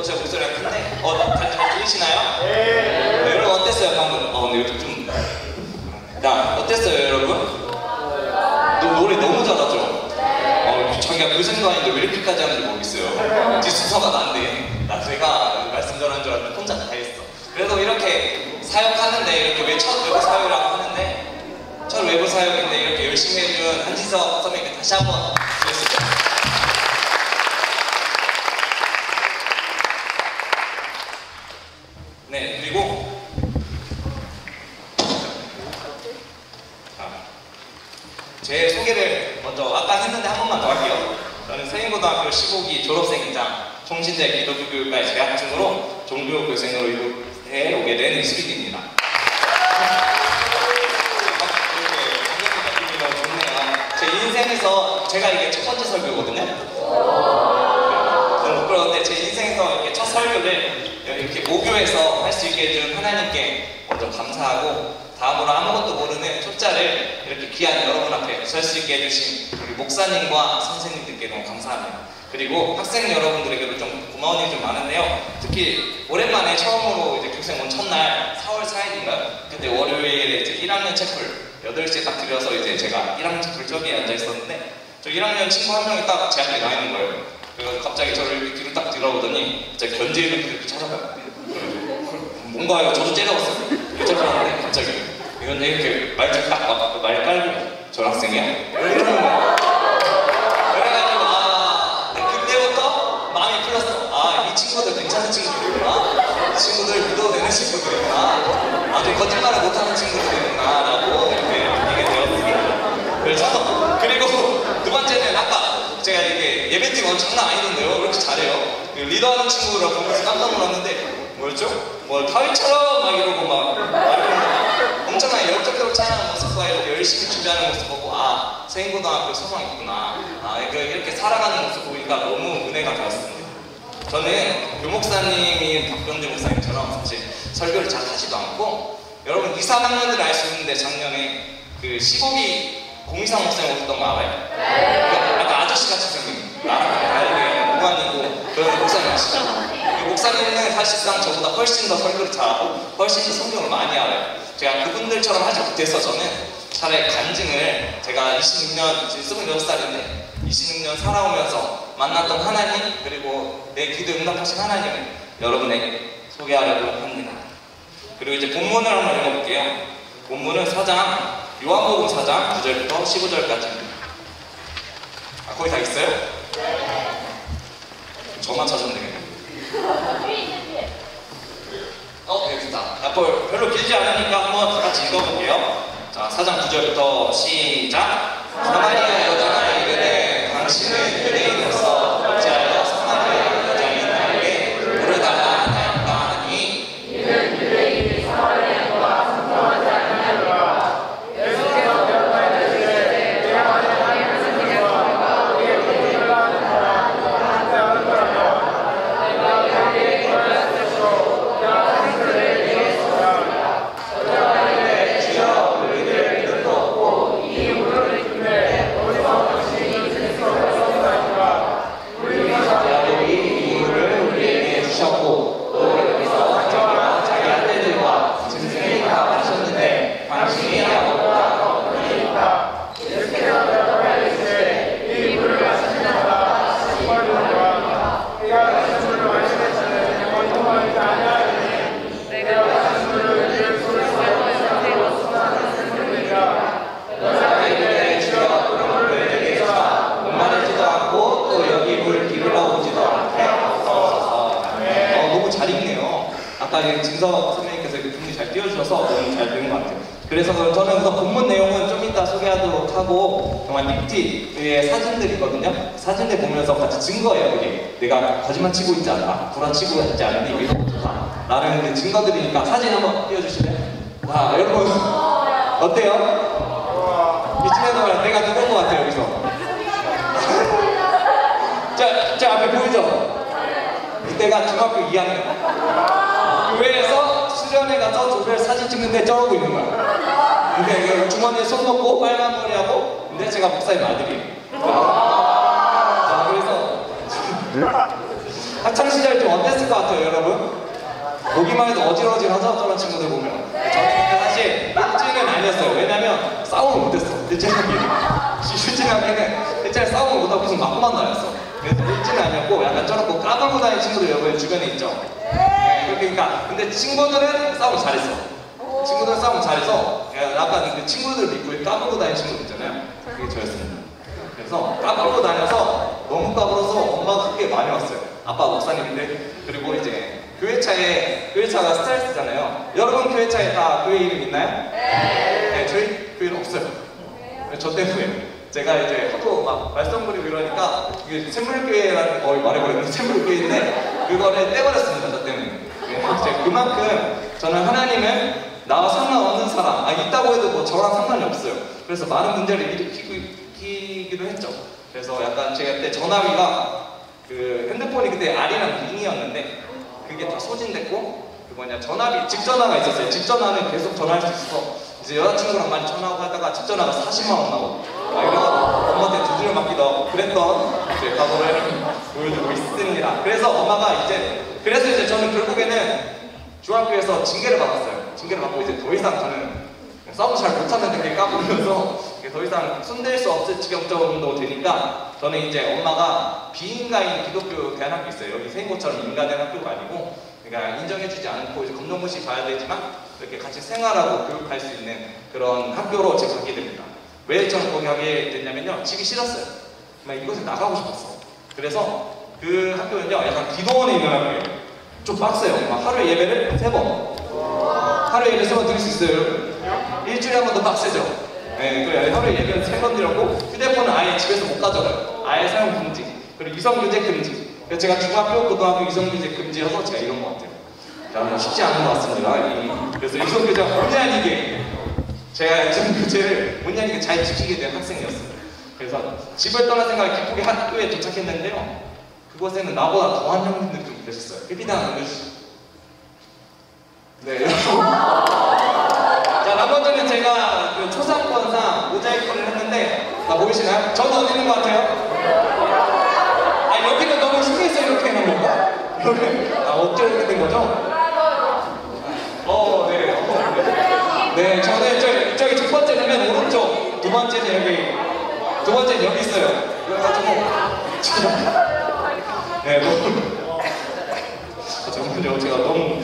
제가 목소리가 큰데 잘 들리시나요? 네. 여러분 어땠어요 방금? 근데 이렇게 좀 어땠어요 여러분? 노래 너무 잘하죠? 자기가 그 생각인데 왜 이렇게까지 하는지 모르겠어요. 뒷순서가 난데 내가 말씀 잘하는 줄 알았는데 혼자 다 했어. 그래도 이렇게 사역하는데 이렇게 왜 첫 외부 사역이라고 하는데 첫 외부 사역인데 이렇게 열심히 해준 한지석 선배님께 다시 한번 드렸습니다. 네, 그리고 제 소개를 먼저 아까 했는데 한 번만 더 할게요. 저는 세인고등학교 15기 졸업생이자 총신대 기독교교육과에 재학 중으로 종교교생으로 이곳에 오게 된 이수빈입니다. 제 인생에서 제가 이게 첫 번째 설교거든요. 너무 부끄러운데 제 인생에서 이렇게 첫 설교를 이렇게 모교에서 할 수 있게 해준 하나님께 먼저 감사하고 다음으로 아무것도 모르는 초짜를 이렇게 귀한 여러분 앞에 설 수 있게 해주신 우리 목사님과 선생님들께 너무 감사합니다. 그리고 학생 여러분들에게도 좀 고마운 일이 좀 많은데요. 특히 오랜만에 처음으로 이제 교생 온 첫날 4월 4일인가요? 그때 월요일에 이제 1학년 채플 8시에 딱 들여서 이제 제가 1학년 채플 저기에 앉아 있었는데 저 1학년 친구 한 명이 딱 제 앞에 나 있는 거예요. 그래서 갑자기 저를 이렇게 뒤로 딱 들어오더니 제가 견제를 이렇게 찾아가요. 뭔가요? 저도 째려봤어요. 째려봤는데 갑자기 이건 이렇게 말투 딱 말 깔고 저 학생이야? 이러는 거예요. 그래가지고 그때부터 마음이 풀렸어. 이 친구들 괜찮은 친구들이구나. 이 친구들 믿어도 되는 친구들이구나. 아주 거짓말을 못하는 친구들이구나 라고 이렇게 느끼게 되었습니다. 그래서 그리고 두 번째는 아까 제가 이렇게 예배팀 장난 아니던데요. 왜 이렇게 잘해요? 리더하는 친구를 보면서 깜짝 놀랐는데 뭐였죠? 타위처럼 막 이러고 막 엄청나게 열정적으로 찬양하는 모습과 이렇게 열심히 준비하는 모습 보고 세인고등학교 소망이 있구나. 이렇게 살아가는 모습 보니까 너무 은혜가 되었습니다. 저는 교목사님인 박병재 목사님처럼 사실 설교를 잘 하지도 않고 여러분 2, 3학년들은 알 수 있는데 작년에 그 15기 공희상 목사님 오셨던 거 알아요? 네. 약간 아저씨같이 생긴 나랑 다르게 무관이고 그런 목사님 아시죠? 목사님은 사실상 저보다 훨씬 더 설교를 잘하고 훨씬 더 성경을 많이 알아요. 제가 그분들처럼 하지 못해서 저는 차라리 간증을 제가 26년, 지금 26살인데 26년 살아오면서 만났던 하나님 그리고 내 기도 응답하신 하나님을 여러분에게 소개하려고 합니다. 그리고 이제 본문을 한번 읽어볼게요. 본문은 4장 요한복음 4장 9절부터 15절까지입니다. 거기 다 있어요? 네. 저만 찾으면 되겠네요. 여기 있다. 별로 길지 않으니까 한번 다 같이 읽어볼게요. 자, 4장 9절부터 시작. 사마리아 여자가 이르되 당신은 유대인으로서 어찌하여 사마리아 여자인 나에게 물을 달라 하나이까 하니 이는 유대인이 사마리아인과 상종하지 아니하리라. 예수께서 대답하시되 내가 만약에 하나님의 거룩과 우리의 믿음을 하는 자라 나한테 하는 거라면 내가 그에게 권할 것이고 내가 당신들을 내게 주라. 여자가 이르되 주여 우리들 믿음도 없고 이 물을 주되 어디서 당신이 그리스도를 선포하시라. 우리가 자들이 이 물을 우리에게 주셨고 또 여기서 자기와 자기 아들들과 짐승이 다 마셨는데 당신이 아무것도 없으리이다. 예수께서 대답하시되 이 물을 마시는 자가 정말 좋아하노라. 내가 마신 물을 마시는 자는 영원히 통하지 아니하리니 내가 마신 물을 늘 쏟을 수가 있는 수많은 생명이라. 여자가 이르되 주여 그런 물을 내게 주사 목마르지도 않고 또 여기 물 기르러 오지도 않게 하옵소서. 너무 잘 읽네요. 아까 진서 선생님께서 이렇게 분이 잘 띄워주셔서 너무 잘 되는 것 같아요. 그래서 저는 우선 본문 내용은 좀 이따 소개하도록 하고 정말 빅티의 사진들이 있거든요. 사진들 보면서 같이 증거예요. 이게 내가 거짓말 치고 있지 않아, 구라치고 있지 않은데 이게 너무 좋다 라는 그 증거들이니까 사진 한번 띄워주실래요? 와, 여러분 어때요? 이쯤에서 내가 누군 것 같아요. 여기서 자 앞에 보이죠? 그때가 중학교 2학년 교회에서 수련회 가서 조별 사진 찍는데 저러고 있는 거야. 근데 주머니에 손 넣고 빨간 머리하고 근데 제가 목사님 아들이에요. 그래서 학창시절 좀 어땠을 것 같아요, 여러분? 보기만 해도 어질어질하죠? 저런 친구들 보면. 저는 사실 일진은 아니었어요. 왜냐면 싸움을 못했어. 일진하게는 싸움을 못하고 계속 맞고만 다녔어. 그래서 일진은 아니었고 약간 저렇고 까불고 다니는 친구들 여러분 주변에 있죠? 그러니까 근데 친구들은 싸움을 잘했어. 친구들은 싸움을 잘해서 약간 그 친구들 믿고 까불고 다니는 친구들 있잖아요. 그게 저였습니다. 그래서 까불고 다녀서 너무 까불어서 엄마가 크게 많이 왔어요. 아빠 목사님인데. 그리고 이제 교회차가 스타일스잖아요. 여러분 교회차에 다 교회 이름 있나요? 네, 저희 교회는 없어요. 저 때문에 제가 이제 하도 막 말썽부리고 이러니까 이게 샘물교회라는 말해버렸는데 샘물교회인데 그거를 떼버렸습니다. 저 때문에. 그만큼 저는 하나님은 나와 상관없는 사람 있다고 해도 뭐 저랑 상관이 없어요. 그래서 많은 문제를 일으키기도 했죠. 그래서 약간 제가 그때 전화기가 그 핸드폰이 그때 R이랑 링이었는데 그게 다 소진됐고 전화기 직전화가 있었어요. 직전화는 계속 전화할 수 있어서 이제 여자친구랑 많이 전화하고 하다가 직전화가 40만 원 나오고 이래가지고 엄마한테 두드려 맞기도 하고 그랬던 제 과거를 보여주고 있습니다. 그래서 엄마가 그래서 저는 결국에는 중학교에서 징계를 받았어요. 징계를 받고 이제 더 이상 저는 싸움 잘 못하는데 그게 까불면서 더 이상 손댈 수 없을 지경 정도 되니까 저는 이제 엄마가 비인가인 기독교 대안학교 있어요. 여기 세인고처럼 인가된 학교가 아니고 그러니까 인정해주지 않고 이제 검정고시 봐야 되지만 이렇게 같이 생활하고 교육할 수 있는 그런 학교로 제가 가게 됩니다. 왜 저는 거기 가게 됐냐면요. 집이 싫었어요. 이곳에 나가고 싶었어. 그래서 그 학교는요. 약간 기도원에 있는 학교예요. 좀 빡세요. 하루에 예배를 3번. 하루에 예배 3번 드릴 수 있어요? 일주일에 한 번 더 빡세죠? 네, 그래 하루에 예배는 3번 드렸고 휴대폰은 아예 집에서 못 가져가요. 아예 사용 금지. 그리고 이성교제 금지. 그래서 제가 중학교, 고등학교 이성교제 금지여서 제가 이런 것 같아요. 쉽지 않은 것 같습니다. 그래서 이성교제가 본의 아니게 제가 이성교제를 본의 아니게 잘 지키게 된 학생이었어요. 그래서 집을 떠날 생각에 기쁘게 학교에 도착했는데요. 그곳에는 나보다 더한 형님들이 좀 계셨어요. 피피당 알려주시죠. 네. 자, 나머지는 제가 그 초상권상 모자이크를 했는데 보이시나요? 저도 어디 있는 것 같아요? 여기는 너무 신기해서 이렇게 해놓은 건가? 여기 어째 이렇게 된 거죠? 네, 저는 저기 첫 번째는 오른쪽, 두 번째는 여기 있어요. 그래가지고 네, 잠깐만요. 제가 너무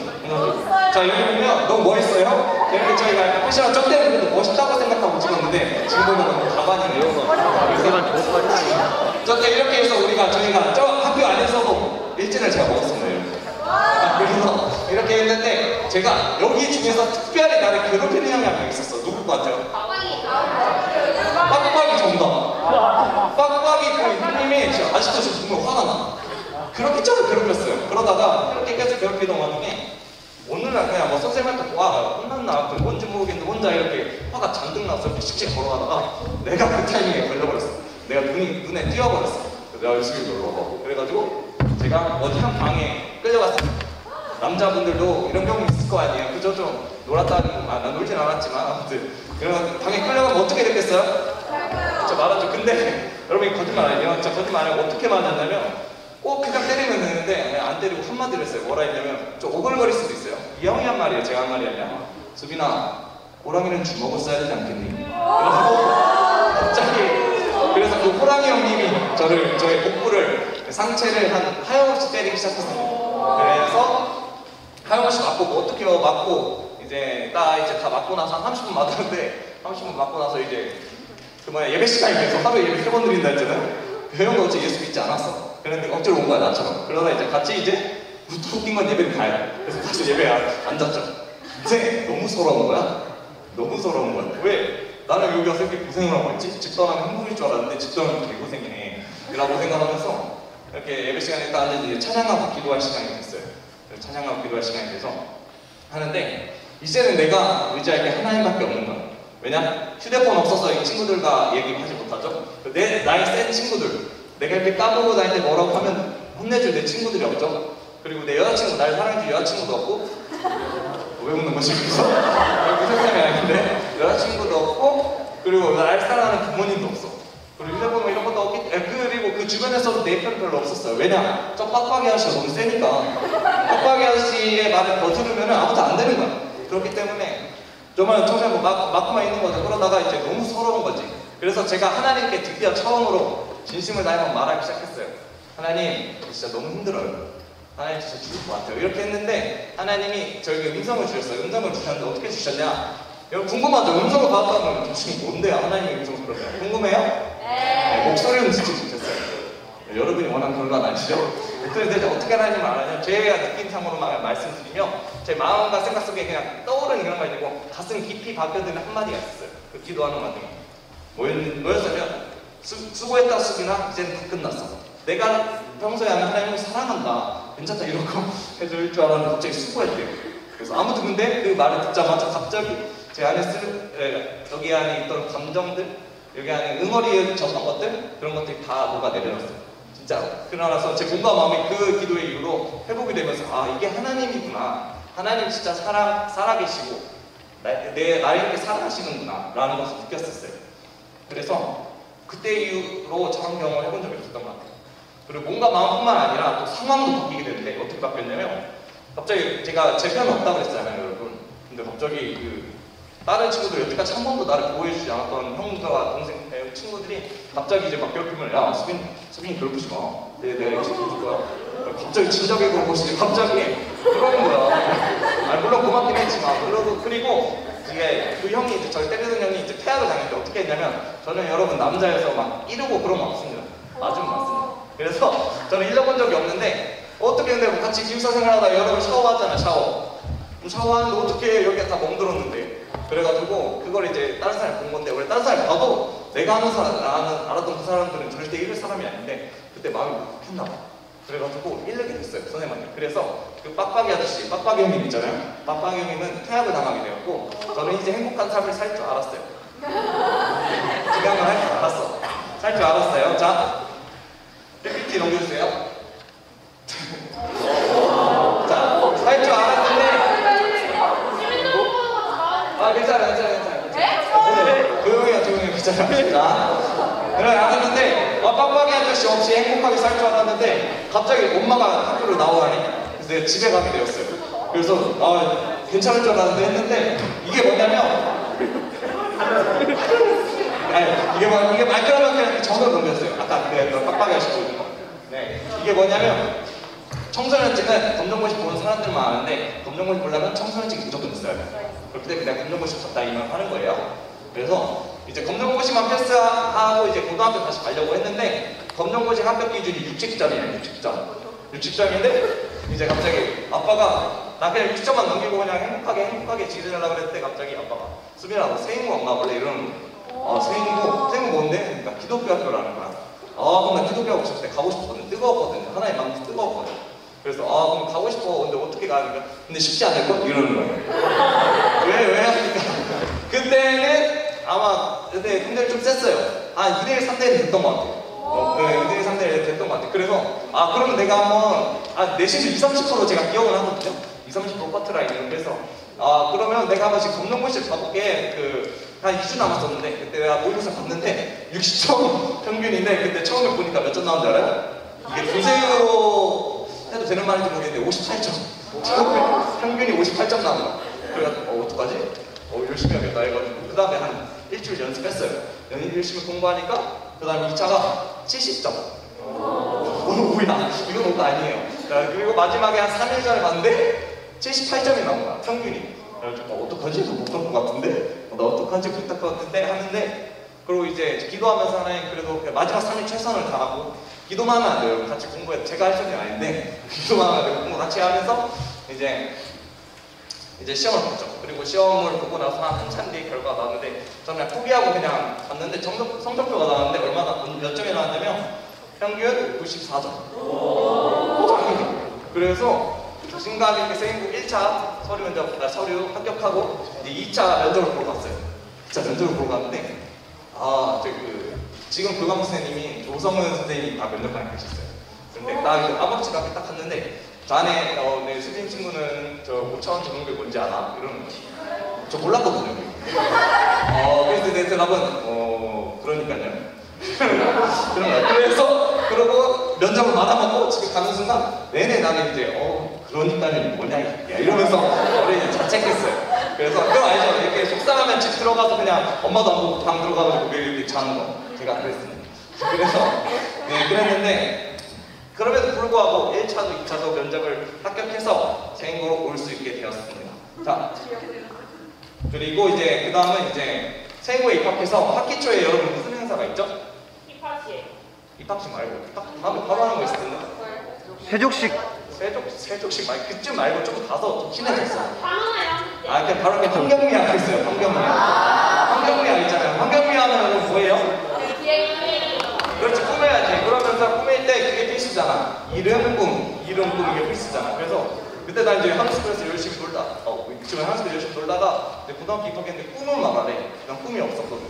자, 여기 보면 너무 멋있어요. 이렇게 저희가 패션을 저 때는 그래도 멋있다고 생각하고 찍었는데 지금 보면 너무 가관이네요. 저 때 이렇게 해서 저희가 저 학교 안에서도 일진을 제가 먹었습니다. 그래서 이렇게 했는데 제가 여기 중에서 특별히 나를 괴롭히는 형이 한 명 있었어. 누구 것 같아요? 빡빡이 정답. 빡빡이 그 형님이 아직도 저 정말 화가 나. 그렇게 저를 괴롭혔어요. 그러다가 그렇게 계속 괴롭히던 와중에 어느 날 그냥 선생님한테 혼났나 뭔지 모르겠는데 혼자 이렇게 화가 잔뜩 나서 이렇게 씩씩 걸어가다가 내가 그 타이밍에 걸려버렸어. 내가 눈에 띄어버렸어. 내가 열심히 놀러가고 그래가지고 제가 어디 한 방에 끌려갔어요. 남자분들도 이런 경우 있을 거 아니에요. 그저 좀 놀았다는 난 놀진 않았지만 아무튼 그런 방에 끌려가면 어떻게 됐겠어요? 저 말하죠. 근데 여러분이 거짓말 아니에요. 저 거짓말 안 하고 어떻게 맞았냐면 꼭 그냥 때리면 되는데 안 때리고 한마디를 했어요. 뭐라 했냐면 좀 오글거릴 수도 있어요. 이 형이 한 말이에요. 제가 한 말이 아니라 수빈아, 호랑이는 주먹을 쏴야 되지 않겠니? 갑자기 그래서 그 호랑이 형님이 저의 복부를 상체를 하염없이 때리기 시작했어요. 그래서 하염없이 맞고 어떻게 맞고 이제 다 맞고 나서 한 30분 맞았는데 30분 맞고 나서 이제 예배 시간이 돼서 하루에 예배 3번 드린다 했잖아요. 그 형도 어째 예수 믿지 않았어. 그런데 억지로 온 거야, 나처럼. 그러다 이제 같이 웃긴 건 예배를 가요. 그래서 다시 예배에 앉았죠. 근데 너무 서러운 거야. 너무 서러운 거야. 왜? 나는 여기 와서 이렇게 고생을 하고 있지? 집 떠나면 행복일 줄 알았는데 집 떠나면 개고생이네. 라고 생각하면서 이렇게 예배 시간에 딱 앉아서 이제 찬양하고 기도할 시간이 됐어요. 찬양하고 기도할 시간이 돼서 하는데 이제는 내가 의지할 게 하나님밖에 없는 거야. 왜냐? 휴대폰 없어서 이 친구들과 얘기하지 못하죠? 나이 센 친구들, 내가 이렇게 까불고 다닐 때 뭐라고 하면 혼내줄 내 친구들이 없죠? 그리고 내 여자친구, 날 사랑해줄 여자친구도 없고 왜 웃는 거지? 그래서 무슨 생각이 아닌데 여자친구도 없고 그리고 날 사랑하는 부모님도 없어. 그리고 휴대폰 이런 것도 없기 그리고 그 주변에서도 내 편 별로 없었어요. 왜냐? 저 빡빡이 아저씨가 너무 세니까 빡빡이 아저씨의 말을 더 들으면 아무도 안 되는 거야. 그렇기 때문에 정말 청소년 막고만 있는 거죠. 그러다가 이제 너무 서러운 거지. 그래서 제가 하나님께 드디어 처음으로 진심을 다해서 말하기 시작했어요. 하나님, 진짜 너무 힘들어요. 하나님 진짜 죽을 것 같아요. 이렇게 했는데 하나님이 저에게 음성을 주셨어요. 음성을 주셨는데 어떻게 주셨냐? 여러분 궁금하죠? 음성을 받았다면 지금 뭔데요? 하나님의 음성 그러면 궁금해요? 네. 목소리는 진짜 주셨어요. 여러분이 원하는 결과는 아니죠? 그래서 어떻게 하나님을 알아요? 제가 느낌상으로만 말씀드리면 제 마음과 생각 속에 그냥 떠오르는 그런 거 있고 가슴 깊이 박혀드는 한마디가 있었어요. 그 기도하는 와중에 뭐였냐면 수고했다 수빈아 이제는 다 끝났어. 내가 평소에 하는 하나님을 사랑한다 괜찮다 이런 거 해줄 줄 알았는데 갑자기 수고했대요. 그래서 아무도 근데 그 말을 듣자마자 갑자기 제 안에 여기 안에 있던 감정들 여기 안에 응어리에 젖은 것들 그런 것들이 다 녹아내려졌어요. 진짜로. 그러나서 제 몸과 마음이 그 기도의 이후로 회복이 되면서 아 이게 하나님이구나. 하나님 진짜 살아계시고 나를 이렇게 사랑하시는구나 라는 것을 느꼈었어요. 그래서 그때 이후로 저런 경험을 해본 적이 없었던 것 같아요. 그리고 몸과 마음뿐만 아니라 또 상황도 바뀌게 되는데 어떻게 바뀌었냐면 갑자기 제가 제 편은 없다고 그랬잖아요 여러분. 근데 갑자기 그 다른 친구들 여태까지 한 번도 나를 보호해주지 않았던 형과 동생 친구들이 갑자기 이제 막 괴롭히면 야 수빈이 괴롭히지 마. 내가 지켜줄 거야. 갑자기 진작에 그런 것이 갑자기 그러는 거야. 아니 물론 고맙긴 했지만 그리고 이게 그 형이 이제 저를 때리는 형이 이제 폐악을 당했는데 어떻게 했냐면 저는 여러분 남자여서 막 이러고 그런 거 없습니다. 맞으면 맞습니다. 그래서 저는 잃어본 적이 없는데 어떻게 근데 같이 기숙사 생활하다 여러분 샤워하잖아 샤워하는데 어떻게 여기가 다 멍들었는데 그래가지고 그걸 이제 다른 사람이 본 건데 원래 다른 사람이 봐도 내가 아는 사람 알았던 그 사람들은 절대 이럴 사람이 아닌데 그때 마음이 급했나 봐. 그래가지고 일르게 됐어요 선생님한테. 그래서 그 빡빡이 아저씨 빡빡이 형님 있잖아요. 빡빡이 형님은 퇴학을 당하게 되었고 저는 이제 행복한 삶을 살 줄 알았어요. 기강을 할 줄 알았어. 살 줄 알았어요. 자 PPT 넘겨주세요. 자 살 줄 알았는데 괜찮아. 조용해요, 괜찮아. 그래, 알았는데, 빡빡이 아저씨 없이 행복하게 살 줄 알았는데, 갑자기 엄마가 학교를 나오라니, 그래서 내가 집에 가게 되었어요. 그래서, 괜찮을 줄 알았는데 했는데, 이게 뭐냐면, 이게 말그라면 정을 넘겼어요. 아까 그 빡빡이 아저씨 보는 거. 네. 이게 뭐냐면, 청소년증은 검정고시 보는 사람들만 아는데, 검정고시 보려면 청소년증이 무조건 있어야 돼요. 그렇기 때문에 내가 검정고시 갔다 이만 하는 거예요. 그래서 이제 검정고시만 패스하고 이제 고등학교 다시 가려고 했는데 검정고시 합격 기준이 60점이에요. 60점인데 이제 갑자기 아빠가 나 그냥 60점만 넘기고 그냥 행복하게 지내려고 그랬는데 갑자기 아빠가 수빈아 너 세인고 안 가볼래? 이러는 거야. 세인고 뭔데? 그러니까 기독교 학교라는 거야. 그럼 나 기독교 하고 싶을 때 가고 싶었거든. 뜨거웠거든. 하나님 마음이 뜨거웠거든. 그래서 그럼 가고 싶어. 근데 어떻게 가니까 근데 쉽지 않을걸? 이러는 거예요. 왜 하니까 그때는 아마 근데 좀 셌어요. 2대1 3대1 됐던 것 같아요. 2대1 3대1 됐던 것 같아요. 그래서 그러면 내가 한번 내신도 20-30% 제가 기억을 하거든요. 20-30% 커트라인을. 그래서 그러면 내가 한번 지금 검정고시를 가볼게. 한 2주 남았었는데 그때 내가 모의고사 봤는데 60점 평균인데 그때 처음에 보니까 몇 점 나온 줄 알아요? 이게 교생으로 해도 되는 말인지 모르겠는데 58점. 평균이 58점 나온 거야. 그래가지고 어떡하지? 열심히 하겠다 해가지고 그 다음에 한 일주일 연습했어요. 열심히 공부하니까 그 다음에 2차가 70점. 뭐야 이건 너무 아니에요. 그리고 마지막에 한 3일 전에 봤는데 78점이 나온 거야 평균이. 그래가지고 어떡하지? 못 갈 것 같은데? 나 어떡하지? 못할 것 같은데? 하는데 그리고 이제 기도하면서 하나님 그래도 마지막 3일 최선을 다하고 기도만 하면 안 돼요. 같이 공부해. 제가 할 소리 아닌데 기도만 하면 안 돼요. 공부 같이 하면서 이제 시험을 봤죠. 그리고 시험을 보고 나서 한참 뒤에 결과가 나왔는데 저는 그냥 포기하고 그냥 갔는데 성적표가 나왔는데 몇 점이 나왔냐면 평균 94점. 그래서 자신감 있게 세인고 1차 서류 합격하고 이제 2차 면접을 보러 갔어요. 2차 면접을 보러 갔는데 지금 교감 선생님이 조성은 선생님이 다 면접관에 계셨어요. 근데 나 아버지가 딱 갔는데 자네 내 수빈 친구는 저 5차원 적응비 뭔지 알아? 이러는 거지. 저 몰랐거든요. 그래서 내 대답은 그러니까요. 그런 거야. 그래서 그러고 면접을 받아먹고 집에 가는 순간 내내 나는 이제 그러니까는 뭐냐 이러면서 머리를 자책했어요. 그래서 그거 알죠? 이렇게 속상하면 집 들어가서 그냥 엄마도 안 보고 방 들어가서 매일 이렇게 자는 거. 제가 그랬습니다. 그래서 네, 그랬는데 그럼에도 불구하고 1차도 2차도 면접을 합격해서 생으로 올 수 있게 되었습니다. 자, 그리고 이제 그 다음은 이제 생고에 입학해서 학기 초에 여러분 무슨 행사가 있죠? 입학식. 입학식 말고 다음에 바로 하는 거 있을 텐데. 세족식. 세족식 말고 그쯤 말고 좀 가서 좀 친해졌어. 바나나요? 그냥 바로 이렇게 환경미학 있어요. 환경미학 있잖아요. 환경미학 하면 뭐예요? 그렇지, 꾸며야지. 그러면서 꾸밀 때 그게 필수잖아. 이름, 꿈 이게 필수잖아. 그래서 그때 나 이제 한국스쿨에서 열심히 놀다 지금 한국스쿨 열심히 놀다가 이제 고등학교 입학했는데 꿈을 말하래. 난 꿈이 없었거든.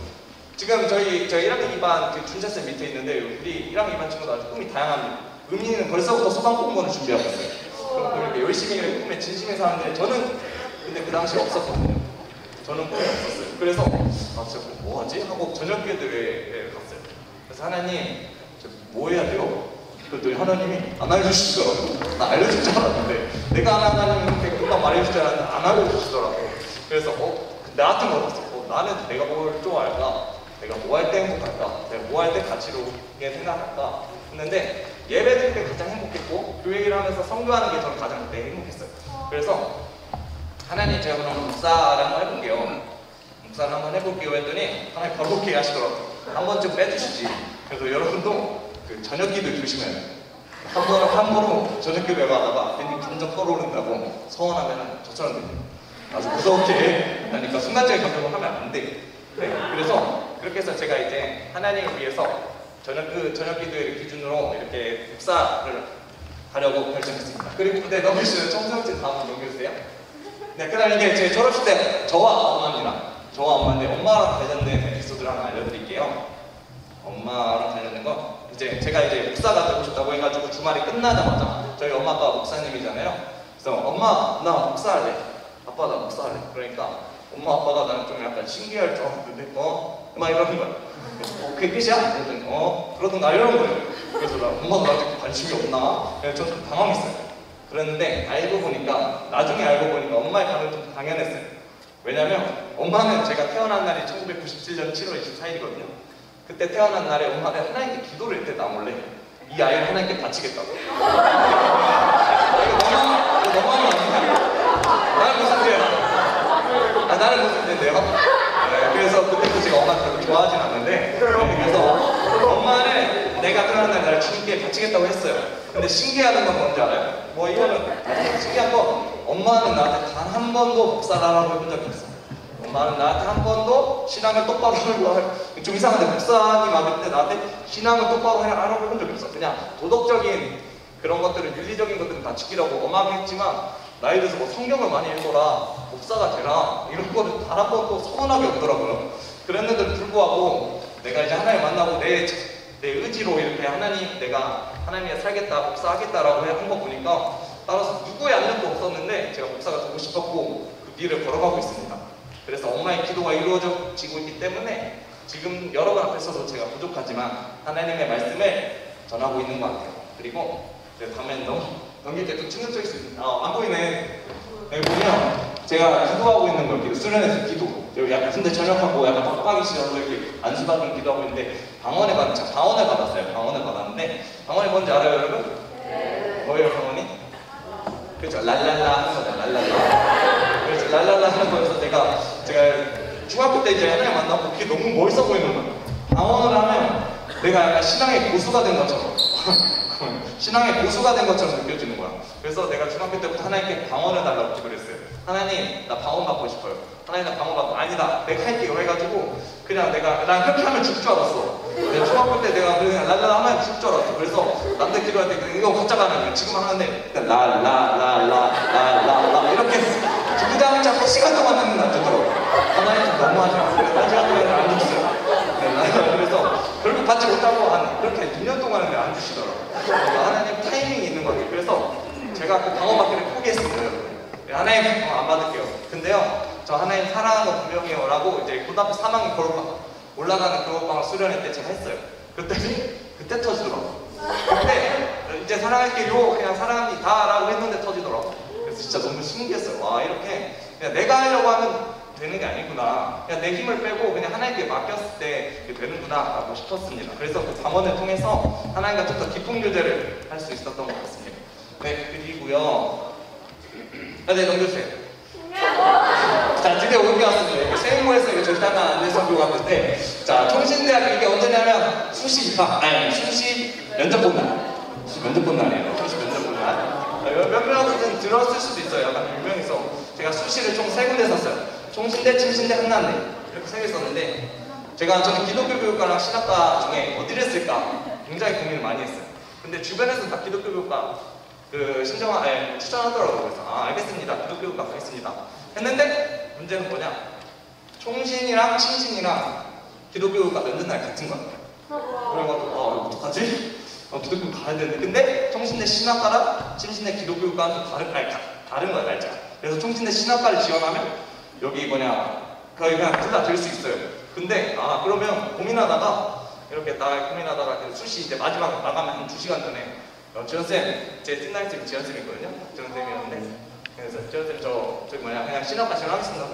지금 저희 1학년 2반 그 준재쌤 밑에 있는데 우리 1학년 2반 친구들 아주 꿈이 다양합니다. 은민이는 벌써부터 소방 공무원을 준비하고 있어요. 그럼 이렇게 열심히 꿈에 진심에 사는데 저는 근데 그 당시에 없었거든요. 저는 꿈이 없었어요. 그래서 진짜 뭐 하지? 하고 저녁 기도회에 갔어요. 그래서 하나님 뭐 해야 돼요? 그랬더니 하나님이 안 알려주시더라고요. 나 알려줄 줄 알았는데 내가 하나님한테 금방 말해줄 줄 알았는데 안 알려주시더라고요. 그래서 나한테 물어봤어. 나는 내가 뭘 좋아할까? 내가 뭐 할 때 행복할까? 내가 뭐 할 때 가치롭게 생각할까? 했는데 예배 드릴 때 가장 행복했고 교회 일을 하면서 선교하는 게 저는 가장 그때 행복했어요. 그래서 하나님 제가 그럼 목사를 한번 해볼게요. 목사를 한번 해볼게요 했더니 하나님 바로 오케이 하시더라고요. 한 번쯤 빼주시지. 그래서 여러분도 그 저녁 기도 조심해야 돼요. 함부로 저녁 기도 하다가 괜히 감정 떠오른다고 서운하면 저처럼 됩니다. 아주 무섭게 하니까 순간적인 감정을 하면 안 돼요. 네, 그래서 그렇게 해서 제가 이제 하나님을 위해서 저녁 기도를 기준으로 이렇게 목사를 하려고 결정했습니다. 그리고 근데 넘기시는 청소년들 다음 넘겨주세요. 네, 그 다음 이게 제 졸업식 때 저와 엄마인데 엄마랑 관련된 에피소드를 하나 알려드릴게요. 엄마랑 관련된 거 이제 제가 이제 목사가 되고 싶다고 해가지고 주말이 끝나자마자 저희 엄마가 목사님이잖아요. 그래서 엄마 나 목사할래. 아빠 나 목사할래. 그러니까 엄마 아빠가 나는 좀 약간 신기할 줄 알았는데 막 이러는 거야. 그게 끝이야? 그러더니 그러던가 이러는 거예요. 그래서 나 엄마가 나한테 관심이 없나? 저는 좀 당황했어요. 그랬는데 나중에 알고 보니까 엄마의 반응은 좀 당연했어요. 왜냐면 엄마는 제가 태어난 날이 1997년 7월 24일이거든요. 그때 태어난 날에 엄마는 하나님께 기도를 했대. 나 몰래 이 아이를 하나님께 바치겠다고. 이거 너무한 거 아니냐? 나는 무슨 죄야? 나는 무슨 죄인데요? 네, 그래서 그때부터 제가 엄마를 그렇게 좋아하진 않는데 그래서 엄마는 내가 태어난 날 나를 주님께 바치겠다고 했어요. 근데 신기하는 건 뭔지 알아요? 이거는 신기한 건 엄마는 나한테 단 한 번도 목사라고 해본 적이 없어. 엄마는 나한테 한 번도 신앙을 똑바로 하려고 좀 이상한데 목사님한테 나한테 신앙을 똑바로 하라고 해본 적이 없어. 그냥 도덕적인 그런 것들은 윤리적인 것들은 다 지키려고 엄하게 했지만 나이 들어서 뭐 성경을 많이 읽어라, 목사가 되라 이런 거는 단 한 번도 서운하게 없더라고요. 그랬는데도 불구하고 내가 이제 하나님 만나고 내 의지로 이렇게 내가 하나님에 살겠다, 목사하겠다라고 한 거 보니까 따라서 누구의 압력도 없었는데 제가 목사가 되고 싶었고 그 길을 걸어가고 있습니다. 그래서 엄마의 기도가 이루어지고 있기 때문에 지금 여러분 앞에 서서 제가 부족하지만 하나님의 말씀을 전하고 있는 것 같아요. 그리고 다음에 넘길 때 또 충격적일 수 있습니다. 안 보이네. 여기 보면 제가 기도하고 있는 걸 수련회에서 기도. 여기 약간 군대 전역하고 약간 빡빡이 시절로 이렇게 안수받은 기도하고 있는데 방언을 받았어요. 방언을 받았는데 방언이 뭔지 알아요, 여러분? 네. 뭐예요, 방언이? 그렇죠. 랄랄라 하는 거죠. 랄랄라. 그래서 랄랄라 하는 거여서 제가 중학교 때 이제 하나님 만나고 그게 너무 멋있어 보이는 거예요. 방언을 하면 내가 약간 신앙의 고수가 된 것처럼 신앙의 고수가 된 것처럼 느껴지는 거야. 그래서 내가 중학교 때부터 하나님께 방언을 달라고 기도했어요. 하나님 나 방언 받고 싶어요. 하나님 나 방언 받고 아니다 내가 할게요 해가지고 그냥 난 그렇게 하면 죽을 줄 알았어. 내가 중학교 때 내가 그냥 랄랄라 하면 죽을 줄 알았어. 그래서 남들 기도할 때 이거 가짜가 아니야. 지금 하는데 랄랄랄랄랄랄라 이렇게 주구장창 1시간 동안 하는 게 낫더라고. 하나님 좀 너무하지 마. 1시간 동안 안 줬어요. 그래서 결국 받지 못하고 그렇게 2년 동안 했는데 안 주시더라고요. 하나님 타이밍이 있는 것 같아요. 그래서 제가 그 방언 받기를 포기했습니다. 여러분. 하나님 안 받을게요. 근데요, 저 하나님 사랑하는 거 분명해요 라고 이제 고등학교 3학년 겨울방 올라가는 겨울방을 수련회 때 제가 했어요. 그때 터지더라고. 그때 이제 사랑할게요 그냥 사랑합니다라고 했는데 터지더라고. 그래서 진짜 너무 신기했어요. 와, 이렇게 그냥 내가 하려고 하면 되는 게 아니구나. 그냥 내 힘을 빼고 그냥 하나님께 맡겼을 때 되는구나 라고 싶었습니다. 그래서 그 방언을 통해서 하나님과 좀 더 깊은 교제를 할 수 있었던 것 같습니다. 네, 그리고요. 네, 넘겨주세요. 자, 드디어 올 게 왔습니다. 이거 세무에서 이거 절대 하면 안 될 선교 갔는데, 자, 총신대학교 이게 언제냐면 수시 입학, 아니 수시 면접 본 날. 수시 면접 본 날이에요. 수시 면접 본 날. 몇 명은 들었을 수도 있어요. 약간 유명해서 제가 수시를 총 3군데 썼어요. 총신대, 침신대, 한남대 이렇게 3개 썼는데, 저는 기독교 교육과랑 신학과 중에 어디를 쓸까 굉장히 고민을 많이 했어요. 근데 주변에서 다 기독교 교육과 추천하더라고요. 그래서 알겠습니다. 기독교 교육과 가겠습니다. 했는데 문제는 뭐냐? 총신이랑 침신이랑 기독교 교육과 면접날 같은 거야. 그래가지고 어떡하지? 기독교 가야 되는데, 근데 총신대 신학과랑 침신대 기독교 교육과는 다른 거야, 날짜가. 그래서 총신대 신학과를 지원하면 여기 거의 그냥 둘 다 될 수 있어요. 근데 그러면 고민하다가 수시 이제 마지막 마감에 한 2시간 전에 지원쌤, 제 찐나이쌤이 지원쌤이거든요. 지원쌤이었는데, 그래서 지원쌤 그냥 신학과 지원하겠습니다.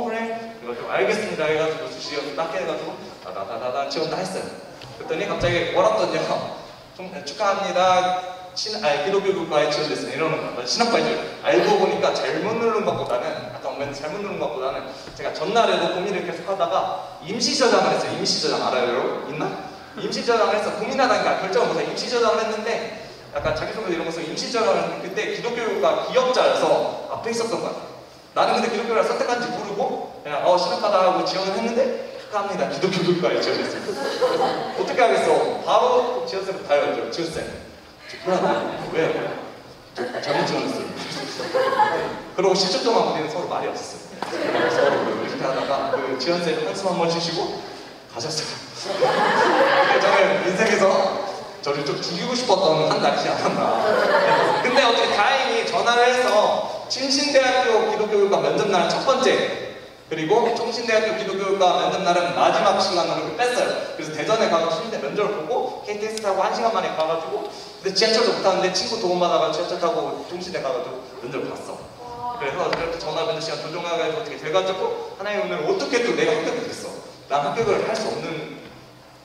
그래? 그래가지고 알겠습니다 해가지고 수시 딱 해가지고 다다다다 지원 다 했어요. 그랬더니 갑자기 뭐라더니요, 축하합니다. 기독교 교육과에 지원됐어요. 이러는 거야. 신학과에 지원. 알고 보니까 잘못 누른 것보다는, 아까 오면 잘못 누른 것보다는 제가 전날에도 고민을 계속 하다가 임시저장을 했어요. 임시저장 알아요, 여러분? 있나? 임시저장을 해서 고민하다니까 결정을 못해. 임시저장을 했는데, 약간 자기소개 이런 거 써 임시저장을 했는데, 그때 기독교 교육과 기억자여서 앞에 있었던 거야. 나는 근데 기독교 교육을 선택한지 모르고 그냥 신학과다 하고 지원을 했는데, 축하합니다. 기독교 교육과에 지원했어요. 어떻게 하겠어? 바로 지원쌤을 다였죠. 지원쌤. 왜요? 잘못 지원했어요. 그러고 10초 동안 우리는 서로 말이 없었어요. 서로 이렇게 하다가 지원쌤 한숨 한번 쉬시고 가셨어요. 저는 인생에서 저를 좀 죽이고 싶었던 한 날이지 않았나. 근데 어떻게 다행히 전화를 해서 침신대학교 기독교육과 면접날은 첫 번째, 그리고 총신대학교 기독교육과 면접날은 마지막 시간으로 뺐어요. 그래서 대전에 가서 침신대 면접을 보고 KTX 타고 1시간 만에 가가지고, 근데 지하철도 못 타는데 친구 도움받아가지고 지하철 타고 총신대 가가지고 면접을 봤어. 그래서 그렇게 전화 면접 시간 조정해가지고 어떻게 돼가지고 하나님 오늘 어떻게 또 내가 합격이 됐어. 난 합격을 할 수 없는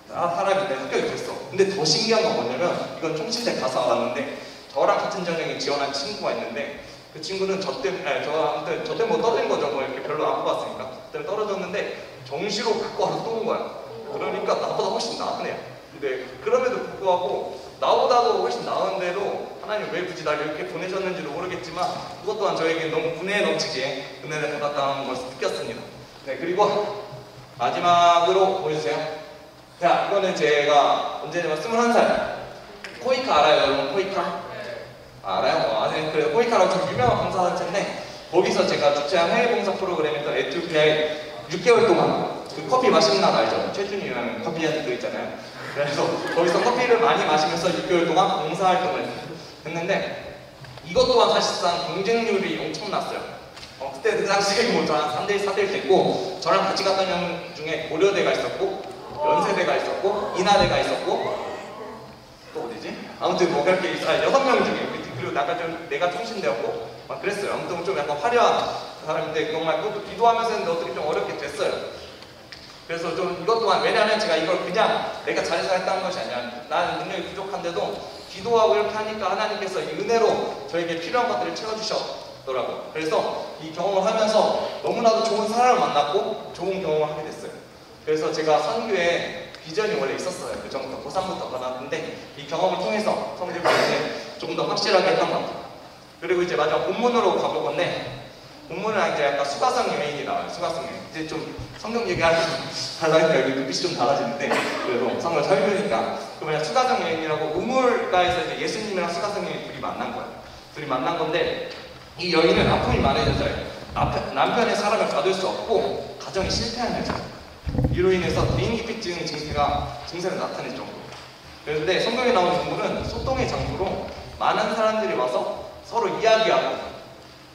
사람인데 합격이 됐어. 근데 더 신기한 건 뭐냐면, 이건 총신대 가서 알았는데, 저랑 같은 전형에 지원한 친구가 있는데, 그 친구는 저 때문에 뭐 떨어진 거죠. 뭐 이렇게 별로 안 뽑았으니까. 그때 떨어졌는데 정시로 그거로 또 온 거야. 그러니까 나보다 훨씬 나은 애야. 근데 그럼에도 불구하고 나보다도 훨씬 나은데도 하나님 왜 굳이 날 이렇게 보내셨는지도 모르겠지만, 그것 또한 저에게 너무 은혜에 넘치게 은혜를 받았다는 것을 느꼈습니다. 네, 그리고 마지막으로 보여주세요. 자, 이거는 제가 언제냐면 21살. 코이카 알아요, 여러분? 코이카? 알아요? 네, 그래서 코이카라고 좀 유명한 봉사단체인데, 거기서 제가 주최한 해외봉사 프로그램에서 에티오피아에 6개월 동안 그 커피 마시는 날 알죠? 최준이라는 커피 한도 있잖아요. 그래서 거기서 커피를 많이 마시면서 6개월 동안 봉사활동을 했는데, 이것 또한 사실상 경쟁률이 엄청났어요. 그때 그 당시에 뭐 저한 3대1, 4대1 됐고, 저랑 같이 갔던 형 중에 고려대가 있었고, 연세대가 있었고, 인하대가 있었고, 또 어디지? 아무튼 뭐 그렇게 6명 중에, 그리고 내가 총신대였고 막 그랬어요. 아무튼 좀 약간 화려한 사람인데, 정말 그것도 기도하면서 했는데 어떻게 좀 어렵게 됐어요. 그래서 좀 이것 또한, 왜냐하면 제가 이걸 그냥 내가 잘해서 했다는 것이 아니라, 나는 능력이 부족한데도 기도하고 이렇게 하니까 하나님께서 이 은혜로 저에게 필요한 것들을 채워주셨더라고요. 그래서 이 경험을 하면서 너무나도 좋은 사람을 만났고 좋은 경험을 하게 됐어요. 그래서 제가 선교에 비전이 원래 있었어요. 그 전부터 고3부터 받았는데, 이 경험을 통해서 성경을 조금 더 확실하게 했던 것 같아요. 그리고 이제 마지막 본문으로 가볼 건데, 본문은 이제 약간 수가성 여인이 나와요. 수가성 여인. 이제 좀 성경 얘기하니까 여기 눈빛이 좀 달라지는데, 그래도 성경을 설명이니까. 그 뭐냐, 수가성 여인이라고 우물가에서 이제 예수님이랑 수가성 여인이 둘이 만난 거예요. 둘이 만난 건데, 이 여인은 아픔이 많은 여자예요. 남편의 사랑을 받을 수 없고 가정이 실패한 여자예요. 이로 인해서 대인기피증 증세를 나타낼 정도. 그런데 성경에 나오는 인물은 소통의 장소로 많은 사람들이 와서 서로 이야기하고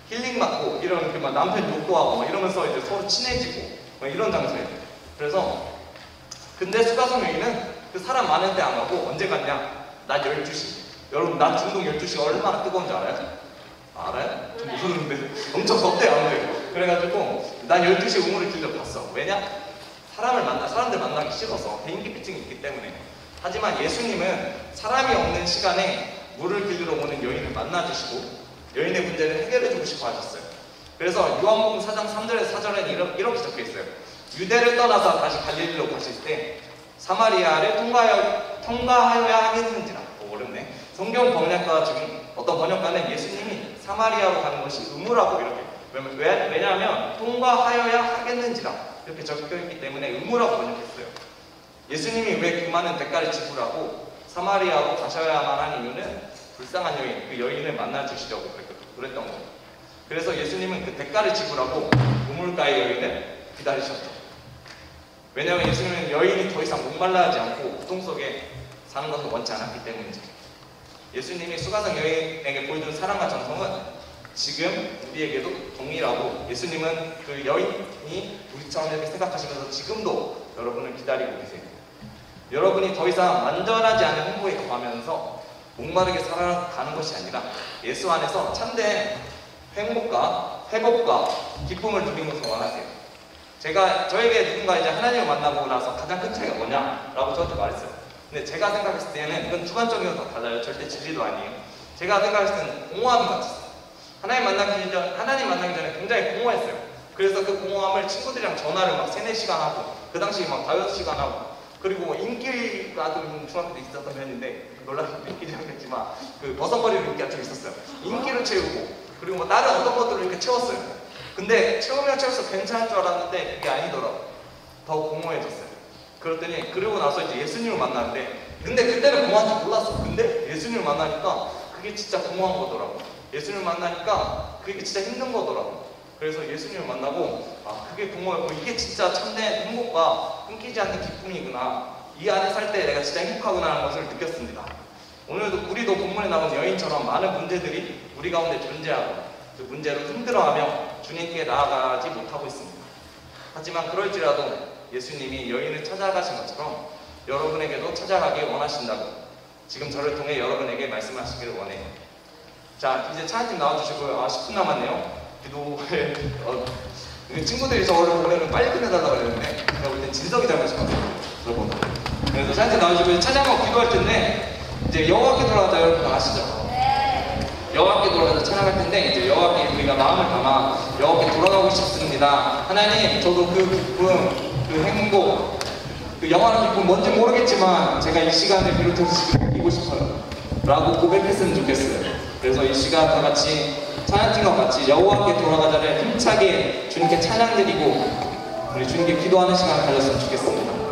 힐링받고, 이런 막 남편 욕도하고 이러면서 이제 서로 친해지고 이런 장소예요. 그래서 근데 수가성 여인은 그 사람 많은데 안 가고 언제 갔냐? 낮 12시. 여러분 낮 중동 12시 얼마나 뜨거운지 알아요? 알아요? 좀 무서운데 엄청 덥대요. 아무래도. 그래가지고 난 12시에 우물을 길러 갔어. 왜냐? 사람들 만나기 싫어서 개인기피증이 있기 때문에. 하지만 예수님은 사람이 없는 시간에 물을 길러 오는 여인을 만나주시고 여인의 문제를 해결해주고 싶어 하셨어요. 그래서 요한복음 4장 3절에서 4절에는 이렇게 적혀있어요. 유대를 떠나서 다시 갈릴리로 가실 때 사마리아를 통과하여야 하겠는지라. 어렵네. 성경 번역가 중 어떤 번역가는 예수님이 사마리아로 가는 것이 의무라고 이렇게. 왜냐하면 통과하여야 하겠는지라 이렇게 적혀있기 때문에 의무라고 번역했어요. 예수님이 왜 그 많은 대가를 지불하고 사마리아로 가셔야만 하는 이유는 불쌍한 여인, 그 여인을 만나주시려고 그랬던 거예요. 그래서 예수님은 그 대가를 지불하고 우물가의 여인을 기다리셨죠. 왜냐하면 예수님은 여인이 더 이상 목말라하지 않고 고통 속에 사는 것을 원치 않았기 때문이죠. 예수님이 수가성 여인에게 보여준 사랑과 정성은 지금 우리에게도 동일하고 예수님은 그 여인이 우리처럼 이렇게 생각하시면서 지금도 여러분을 기다리고 계세요. 여러분이 더 이상 완전하지 않은 행복에 거하면서 목마르게 살아가는 것이 아니라 예수 안에서 참된 행복과 회복과 기쁨을 누리는 것을 원하세요. 저에게 누군가 이제 하나님을 만나고 나서 가장 큰 차이가 뭐냐라고 저한테 말했어요. 근데 제가 생각했을 때는 이건 주관적으로 더 달라요. 절대 진리도 아니에요. 제가 생각했을 때는 공허함이 같았어요. 하나님 만나기 전에 굉장히 공허했어요. 그래서 그 공허함을 친구들이랑 전화를 막 3-4시간 하고 그 당시에 막 5-6시간 하고 그리고 인기가 좀 중학교 때 있었던 편인데 놀라서 인기를 했지만 그 버선거리로 인기가 좀 있었어요. 인기를 채우고 그리고 뭐 다른 어떤 것들을 이렇게 채웠어요. 근데 채우면 채워서 괜찮을 줄 알았는데 그게 아니더라고요. 더 공허해졌어요. 그랬더니 그러고 나서 이제 예수님을 만나는데 근데 그때는 공허한 줄 몰랐어. 근데 예수님을 만나니까 그게 진짜 공허한 거더라고요. 예수님을 만나니까 그게 진짜 힘든 거더라고요. 그래서 예수님을 만나고 그게 공허했고 이게 진짜 참된 행복과 끊기지 않는 기쁨이구나. 이 안에 살 때 내가 진짜 행복하구나 하는 것을 느꼈습니다. 오늘도 우리도 본문에 나온 여인처럼 많은 문제들이 우리 가운데 존재하고 그 문제로 힘들어하며 주님께 나아가지 못하고 있습니다. 하지만 그럴지라도 예수님이 여인을 찾아가신 것처럼 여러분에게도 찾아가길 원하신다고 지금 저를 통해 여러분에게 말씀하시기를 원해요. 자, 이제 찬양팀 나와주시고요. 10분 남았네요. 기도에 친구들이 저를 보면은 빨리 끝내달라고 그랬는데 제가 볼 땐 진석이 잘못인 것 같아요. 저보다. 그래서 찬양팀 나와주시고 찬양하고 기도할 텐데 이제 여호와께 돌아가자. 여러분 다 아시죠? 여호와께 돌아가서 찬양할 텐데 이제 여호와께 우리가 마음을 담아 여호와께 돌아가고 싶습니다. 하나님, 저도 그 기쁨, 그 행복, 그 영원한 기쁨 뭔지 모르겠지만 제가 이 시간을 비롯해서 지금 느끼고 싶어요 라고 고백했으면 좋겠어요. 그래서 이 시간 다 같이 찬양팀과 같이 여호와께 돌아가자를 힘차게 주님께 찬양드리고 우리 주님께 기도하는 시간을 가졌으면 좋겠습니다.